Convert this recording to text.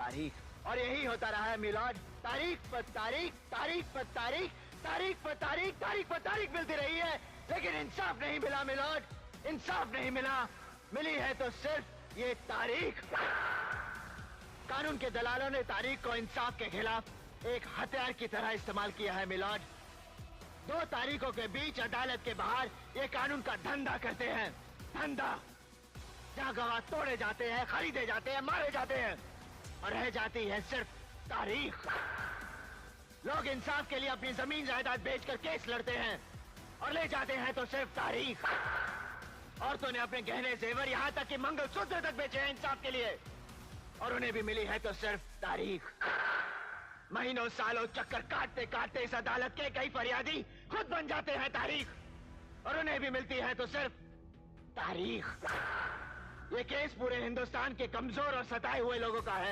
तारीख। और यही होता रहा है मिलॉर्ड, तारीख पर तारीख, तारीख पर तारीख, तारीख पर तारीख, तारीख पर तारीख मिलती रही है, लेकिन इंसाफ नहीं मिला मिलॉर्ड, इंसाफ नहीं मिला। मिली है तो सिर्फ ये तारीख। कानून के दलालों ने तारीख को इंसाफ के खिलाफ एक हथियार की तरह इस्तेमाल किया है मिलॉर्ड। 2 तारीखों के बीच अदालत के बाहर ये कानून का धंधा करते हैं, धंधा जहां गवाह तोड़े जाते हैं, खरीदे जाते हैं, मारे जाते हैं और रह जाती है सिर्फ तारीख। लोग इंसाफ के लिए अपनी जमीन जायदाद बेचकर केस लड़ते हैं और ले जाते हैं तो सिर्फ तारीख। औरतों ने अपने गहने जेवर यहां तक कि मंगलसूत्र तक बेचे हैं इंसाफ के लिए और उन्हें भी मिली है तो सिर्फ तारीख। महीनों सालों चक्कर काटते काटते इस अदालत के कई फरियादी खुद बन जाते हैं तारीख और उन्हें भी मिलती है तो सिर्फ तारीख। ये केस पूरे हिंदुस्तान के कमजोर और सताए हुए लोगों का है।